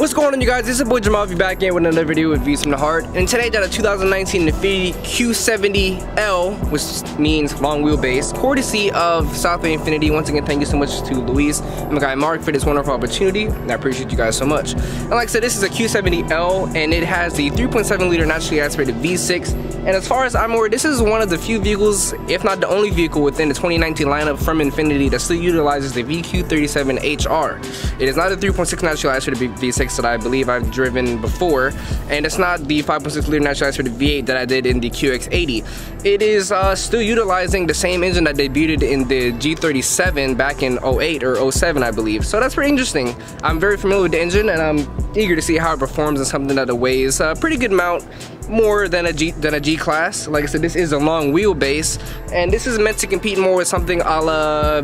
What's going on, you guys? This is your boy Jeameave back in with another video with Views from the Heart. And today I got a 2019 Infiniti Q70L, which means long wheelbase, courtesy of South Infiniti. Once again, thank you so much to Luis and my guy Mark for this wonderful opportunity. And I appreciate you guys so much. And like I said, this is a Q70L and it has the 3.7 liter naturally aspirated V6. And as far as I'm aware, this is one of the few vehicles, if not the only vehicle within the 2019 lineup from Infiniti that still utilizes the VQ37HR. It is not a 3.6 naturally aspirated V6 that I believe I've driven before, and it's not the 5.6 liter naturally aspirated V8 that I did in the QX80. It is still utilizing the same engine that debuted in the G37 back in 08 or 07, I believe. So that's pretty interesting. I'm very familiar with the engine and I'm eager to see how it performs in something that weighs a pretty good amount more than a G class. Like I said, this is a long wheelbase, and this is meant to compete more with something a la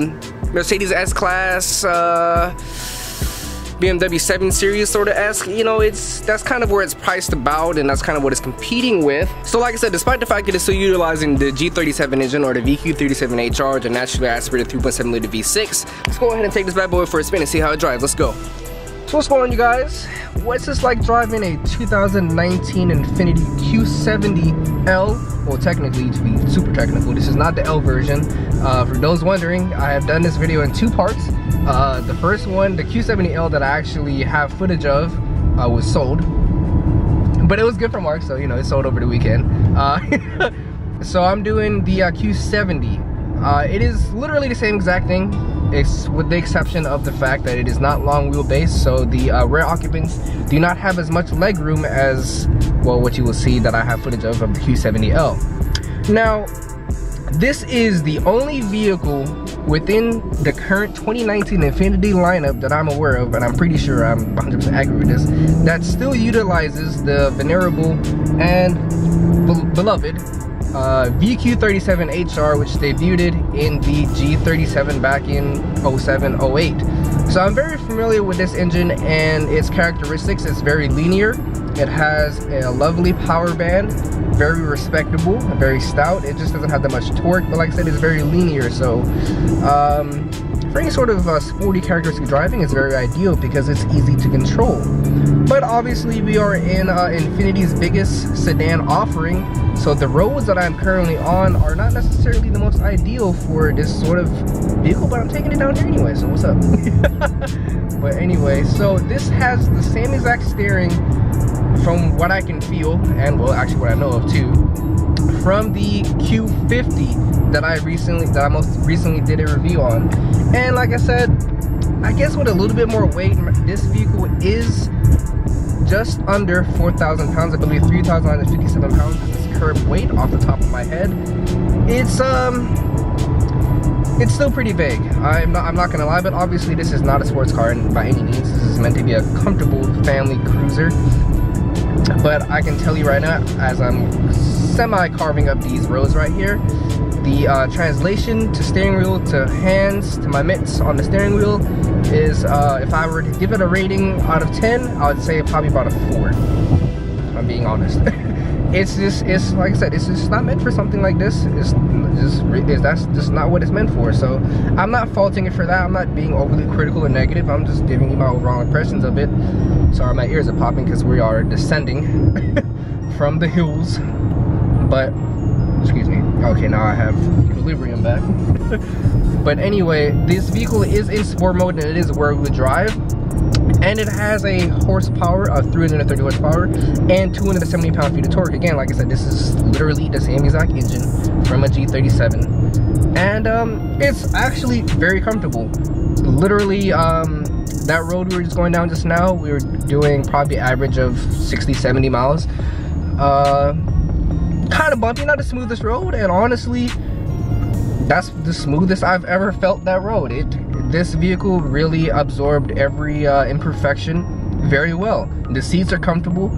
Mercedes S class, BMW 7 Series sort of esque. You know, that's kind of where it's priced about, and that's kind of what it's competing with. So like I said, despite the fact that it's still utilizing the G37 engine or the VQ37HR, the naturally aspirated 3.7 liter V6, let's go ahead and take this bad boy for a spin and see how it drives. Let's go. So what's going on, you guys? What's this like driving a 2019 Infiniti Q70L? Well, technically, to be super technical, this is not the L version. For those wondering, I have done this video in two parts. The first one, the Q70L that I actually have footage of, was sold. But it was good for Mark, so you know, it sold over the weekend. So I'm doing the Q70. It is literally the same exact thing, with the exception of the fact that it is not long wheelbase, so the rear occupants do not have as much leg room as, well, what you will see that I have footage of the Q70L. Now, this is the only vehicle within the current 2019 Infiniti lineup that I'm aware of, and I'm pretty sure I'm 100% accurate with this, that still utilizes the venerable and beloved VQ37HR, which debuted in the G37 back in 07, 08. So I'm very familiar with this engine and its characteristics. It's very linear. It has a lovely power band, very respectable, very stout. It just doesn't have that much torque, but like I said, it's very linear. So for any sort of sporty characteristic driving, it's very ideal because it's easy to control. But obviously we are in Infiniti's biggest sedan offering, so the roads that I'm currently on are not necessarily the most ideal for this sort of vehicle, but I'm taking it down here anyway, so what's up? But anyway, so this has the same exact steering from what I can feel, and well, actually what I know of too, from the Q50 that I most recently did a review on. And like I said, I guess with a little bit more weight, this vehicle is just under 4,000 pounds. I believe 3,957 pounds is its current weight off the top of my head. It's still pretty big. I'm not gonna lie, but obviously this is not a sports car by any means. This is meant to be a comfortable family cruiser. But I can tell you right now, as I'm semi-carving up these roads right here, the translation to steering wheel to hands to my mitts on the steering wheel is, if I were to give it a rating out of 10, I would say probably about a 4, if I'm being honest. It's like I said, it's just not meant for something like this. That's just not what it's meant for. So I'm not faulting it for that. I'm not being overly critical or negative. I'm just giving you my overall impressions of it. Sorry, my ears are popping because we are descending from the hills. But excuse me. Okay, now I have equilibrium back. But anyway, this vehicle is in sport mode and it is rear-wheel drive. And it has a horsepower of 330 horsepower and 270 pound-feet of torque. Again, like I said, this is literally the same exact engine from a G37. And it's actually very comfortable. Literally, that road we were just going down just now, we were doing probably average of 60-70 miles. Kind of bumpy, not the smoothest road, and honestly, that's the smoothest I've ever felt that road. This vehicle really absorbed every imperfection very well. The seats are comfortable.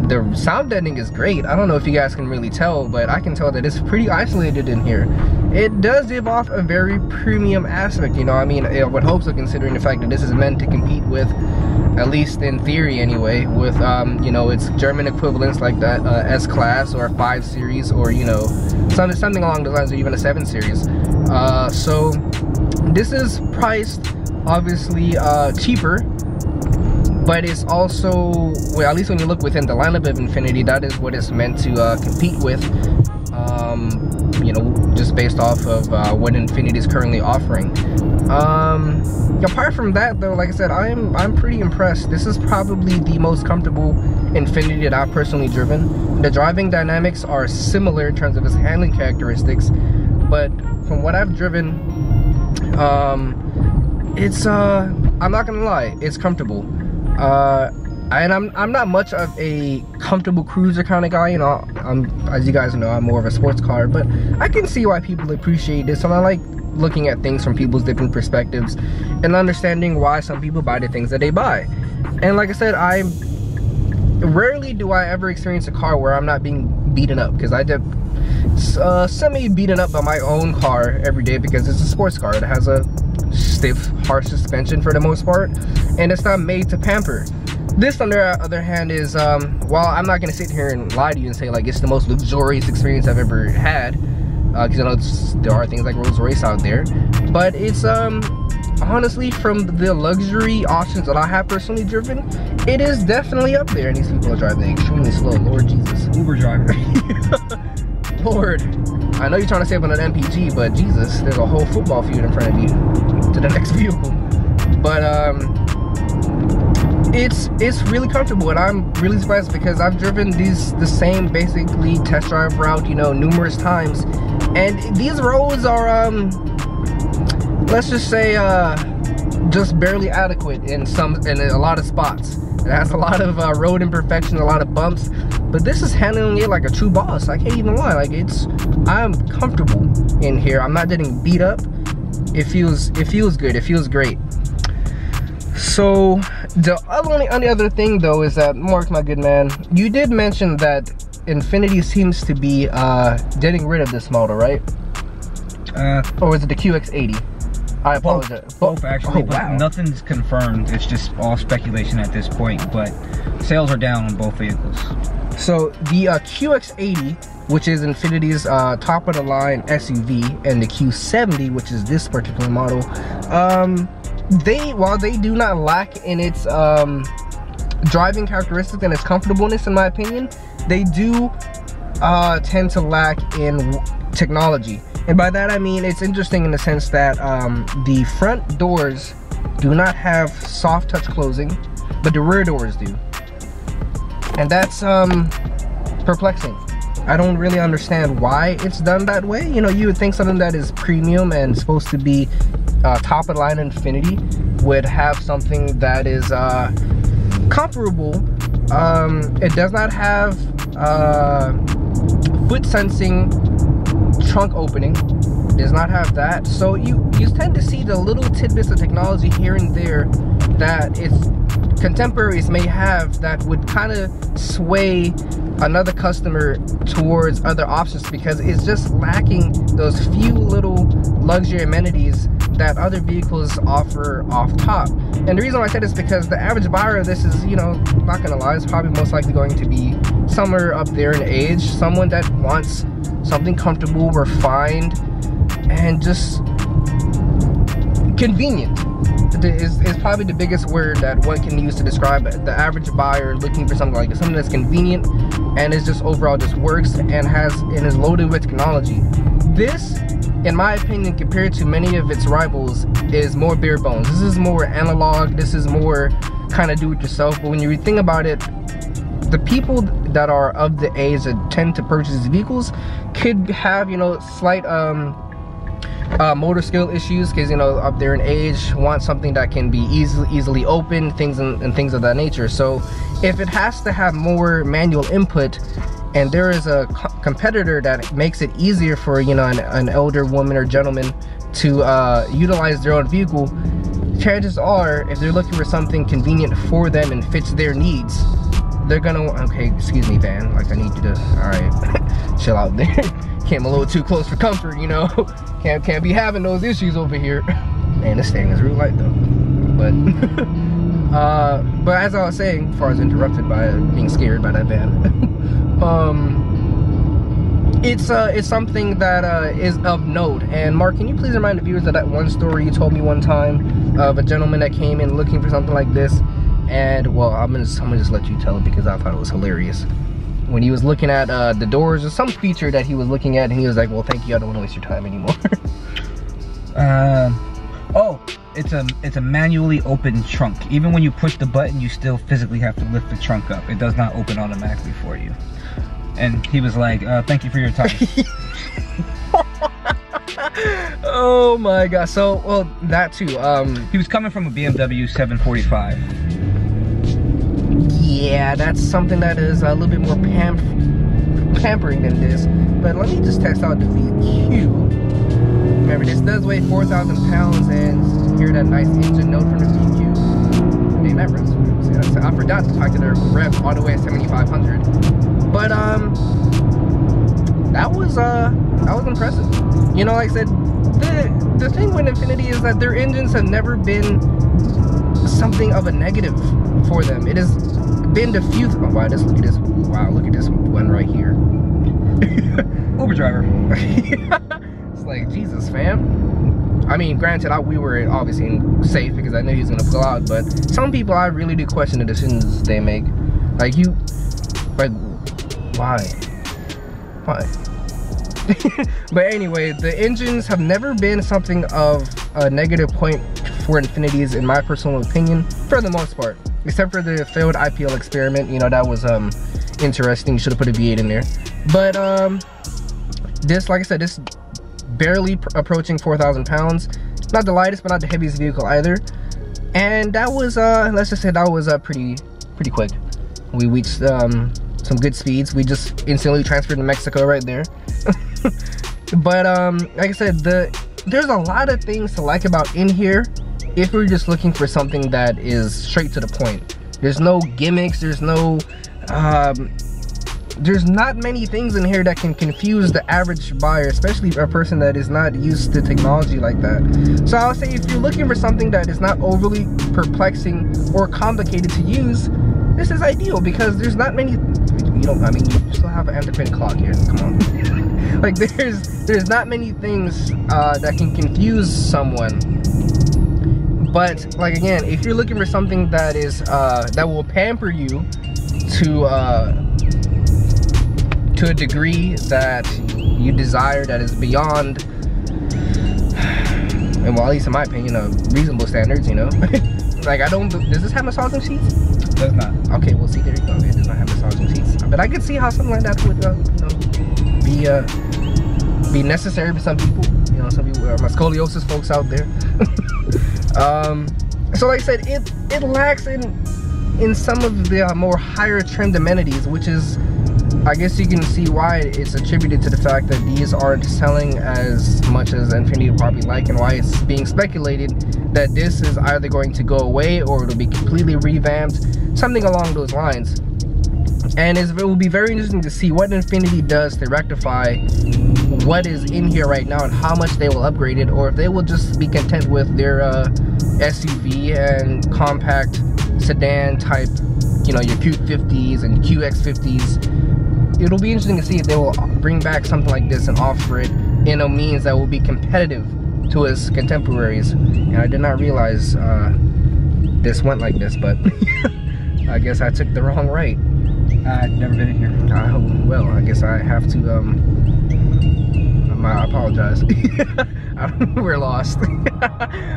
The sound deadening is great. I don't know if you guys can really tell, but I can tell that it's pretty isolated in here. It does give off a very premium aspect, you know. I mean, I would hope so, considering the fact that this is meant to compete with, at least in theory anyway, with you know, its German equivalents like that S-Class or a 5 Series, or you know, something along the lines of even a 7 Series. So this is priced obviously cheaper but it's also, well, at least when you look within the lineup of Infiniti, that is what it's meant to compete with. You know, just based off of what Infiniti is currently offering. Apart from that, though, like I said, I'm pretty impressed. This is probably the most comfortable Infiniti that I've personally driven. The driving dynamics are similar in terms of its handling characteristics, but from what I've driven, it's I'm not gonna lie, it's comfortable. And I'm not much of a comfortable cruiser kind of guy, you know. As you guys know, I'm more of a sports car, but I can see why people appreciate this, and I like looking at things from people's different perspectives and understanding why some people buy the things that they buy. And like I said, rarely do I ever experience a car where I'm not being beaten up, because I get semi beaten up by my own car every day because it's a sports car. It has a stiff, harsh suspension for the most part, and it's not made to pamper. This, on the other hand, is, while I'm not going to sit here and lie to you and say, like, it's the most luxurious experience I've ever had, because, you know, there are things like Rolls Royce out there, but it's, honestly, from the luxury options that I have personally driven, it is definitely up there, and these people are driving extremely slow. Lord Jesus. Uber driver. Lord. I know you're trying to save on an MPG, but Jesus, there's a whole football field in front of you to the next vehicle. But, it's really comfortable, and I'm really surprised because I've driven the same basically test drive route, you know, numerous times, and these roads are let's just say just barely adequate in a lot of spots. It has a lot of road imperfections, a lot of bumps, but this is handling it like a true boss. I can't even lie, like I'm comfortable in here. I'm not getting beat up. It feels good. It feels great. So the only other thing though is that, Mark, my good man, you did mention that Infiniti seems to be getting rid of this model, right? Or is it the QX80? I apologize. Both actually, but wow. Nothing's confirmed. It's just all speculation at this point, but sales are down on both vehicles. So the QX80, which is Infiniti's top of the line SUV, and the Q70, which is this particular model, while they do not lack in its driving characteristics and its comfortableness, in my opinion, they do tend to lack in technology. And by that I mean, it's interesting in the sense that the front doors do not have soft touch closing, but the rear doors do. And that's perplexing. I don't really understand why it's done that way. You know, you would think something that is premium and supposed to be top of the line Infiniti would have something that is comparable. It does not have foot sensing trunk opening. It does not have that. So you tend to see the little tidbits of technology here and there that its contemporaries may have that would kind of sway another customer towards other options, because it's just lacking those few little luxury amenities that other vehicles offer off top. And the reason why I said this is because the average buyer of this is, you know, not gonna lie, is probably most likely going to be somewhere up there in age, someone that wants something comfortable, refined, and just convenient. Is probably the biggest word that one can use to describe the average buyer looking for something like this, something that's convenient and is just overall just works and is loaded with technology. This, in my opinion, compared to many of its rivals, is more bare bones. This is more analog. This is more kind of do it yourself. But when you think about it, the people that are of the age that tend to purchase these vehicles could have, you know, slight motor skill issues, because, you know, up there in age, want something that can be easily opened, things and things of that nature. So if it has to have more manual input, and there is a competitor that makes it easier for, you know, an elder woman or gentleman to utilize their own vehicle, chances are, if they're looking for something convenient for them and fits their needs, they're gonna, okay, excuse me, van, like, I need you to, all right, chill out there. Came a little too close for comfort, you know. Can't be having those issues over here. Man, this thing is real light though. But as I was saying, before I was interrupted by being scared by that van, it's something that is of note. And Mark, can you please remind the viewers of that one story you told me one time of a gentleman that came in looking for something like this, And well, I'm gonna just let you tell it because I thought it was hilarious. When he was looking at the doors or some feature that he was looking at, and he was like, well, thank you, I don't want to waste your time anymore. Oh, it's a manually open trunk. Even when you push the button, you still physically have to lift the trunk up. It does not open automatically for you. And he was like, thank you for your time. Oh my god. So, well, that too. He was coming from a BMW 745. Yeah, that's something that is a little bit more pampering than this. But let me just test out the VQ. Remember, this does weigh 4,000 pounds, and hear that nice engine note from the VQ. Dang, that revs. I forgot the fact that they're revved all the way at 7,500. But that was impressive. You know, like I said, the thing with Infiniti is that their engines have never been something of a negative for them. It has been diffused. Oh wow, look at this. Wow, look at this one right here. Uber driver. It's like, Jesus, fam. I mean, granted, we were obviously safe because I knew he was gonna pull out, but some people, I really do question the decisions they make. Like, why? But anyway, the engines have never been something of a negative point for Infinitis, in my personal opinion, for the most part. Except for the failed IPL experiment, you know, that was interesting. You should have put a V8 in there. But this, like I said, this barely approaching 4,000 pounds. Not the lightest, but not the heaviest vehicle either. And that was, let's just say that was pretty quick. We reached some good speeds. We just instantly transferred to Mexico right there. But like I said, there's a lot of things to like about in here if we're just looking for something that is straight to the point. There's no gimmicks, there's no there's not many things in here that can confuse the average buyer, especially a person that is not used to technology like that. So I'll say, if you're looking for something that is not overly perplexing or complicated to use, this is ideal, because there's not many, I mean, you still have an antiquated clock here, come on. Like, there's not many things that can confuse someone. But, like, again, if you're looking for something that is that will pamper you to a degree that you desire, that is beyond, and well, at least in my opinion, reasonable standards, you know. Like, does this have massaging seats? It does not. Okay, well, see, there you go. It does not have massaging seats. But I could see how something like that would, be necessary for some people. You know, some people, my scoliosis folks out there. So like I said, it lacks in some of the more higher trimmed amenities, which is, I guess you can see why it's attributed to the fact that these aren't selling as much as Infiniti would probably like, and why it's being speculated that this is either going to go away or it'll be completely revamped, something along those lines. And it will be very interesting to see what Infiniti does to rectify what is in here right now and how much they will upgrade it, or if they will just be content with their SUV and compact sedan type, you know, your Q50s and QX50s. It'll be interesting to see if they will bring back something like this and offer it in a means that will be competitive to its contemporaries. And I did not realize this went like this, but I guess I took the wrong right. I've never been in here. Well, I guess I have to, I apologize. We're lost.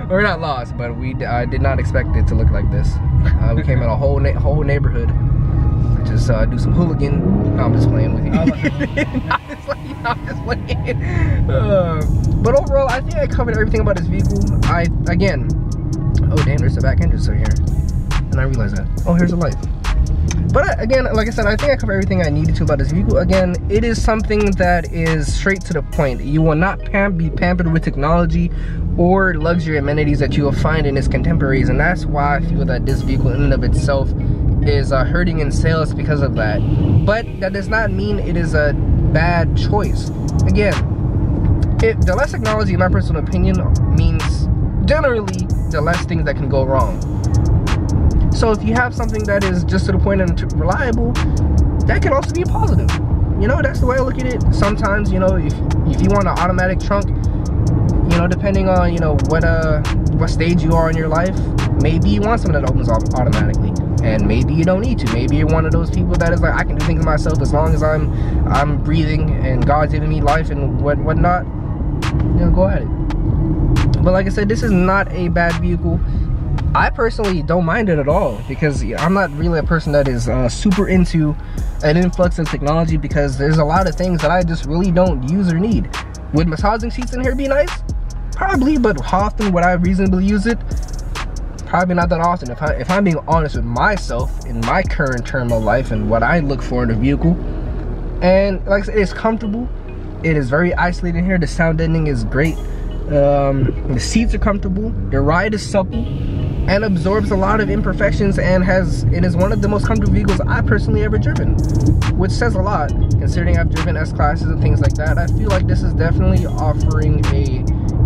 We're not lost, but I did not expect it to look like this. We came in a whole neighborhood. Just do some hooligan. No, I'm just playing with you. I'm just playing. But overall, I think I covered everything about this vehicle. Oh damn, there's a back engine here. And I realized that. Oh, here's a light. But again, like I said, I think I covered everything I needed to about this vehicle. Again, it is something that is straight to the point. You will not be pampered with technology or luxury amenities that you will find in its contemporaries, and that's why I feel that this vehicle in and of itself is hurting in sales because of that. But that does not mean it is a bad choice. Again, the less technology, in my personal opinion, means generally the less things that can go wrong. So if you have something that is just to the point and reliable, that can also be a positive. You know, that's the way I look at it. Sometimes, you know, if you want an automatic trunk, you know, depending on, you know, what stage you are in your life, maybe you want something that opens up automatically. And maybe you don't need to. Maybe you're one of those people that is like, I can do things myself as long as I'm breathing and God's giving me life and whatnot. You know, go at it. But like I said, this is not a bad vehicle. I personally don't mind it at all, because I'm not really a person that is super into an influx of technology, because there's a lot of things that I just really don't use or need. Would massaging seats in here be nice? Probably, but how often would I reasonably use it? Probably not that often. If I'm being honest with myself in my current term of life and what I look for in a vehicle. And like I said, it's comfortable. It is very isolated in here. The sound deadening is great. The seats are comfortable. The ride is supple and absorbs a lot of imperfections, and it is one of the most comfortable vehicles I personally ever driven, which says a lot considering I've driven S-classes and things like that. I feel like this is definitely offering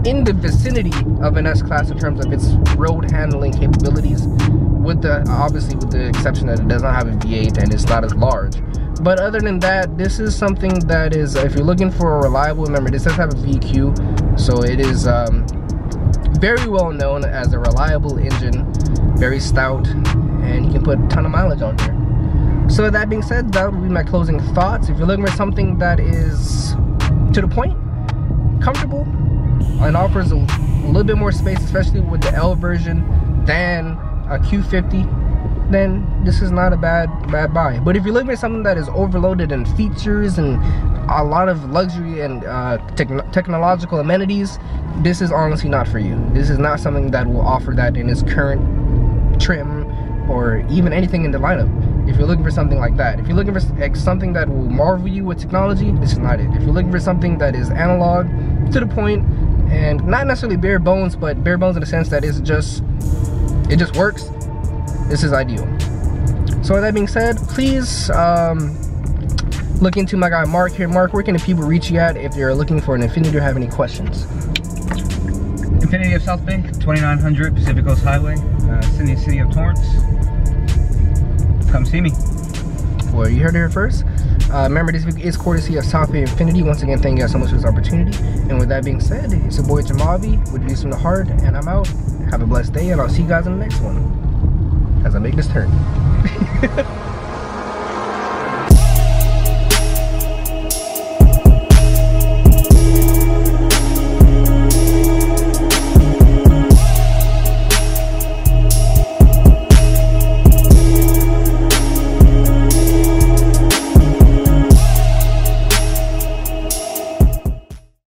in the vicinity of an S-Class in terms of its road handling capabilities, obviously with the exception that it does not have a V8 and it's not as large. But other than that, this is something that is, if you're looking for a reliable, remember this does have a VQ, so it is very well known as a reliable engine, very stout, and you can put a ton of mileage on here. So with that being said, that would be my closing thoughts. If you're looking for something that is to the point, comfortable, and offers a little bit more space, especially with the L version, than a Q50, then this is not a bad buy. But if you're looking for something that is overloaded in features and a lot of luxury and technological amenities, this is honestly not for you. This is not something that will offer that in its current trim or even anything in the lineup. If you're looking for something like that, if you're looking for something that will marvel you with technology, this is not it. If you're looking for something that is analog, to the point, and not necessarily bare bones, but bare bones in the sense that it just works, this is ideal. So with that being said, please look into my guy Mark here. Mark, where can the people reach you at if you're looking for an Infiniti or have any questions? Infiniti of South Bank, 2900 Pacific Coast Highway, City of Torrance. Come see me. Well, you heard it here first. Remember, this video is courtesy of South Bay Infiniti. Once again, thank you guys so much for this opportunity. And with that being said, it's your boy Jeameave with Views from the Heart, and I'm out. Have a blessed day, and I'll see you guys in the next one as I make this turn.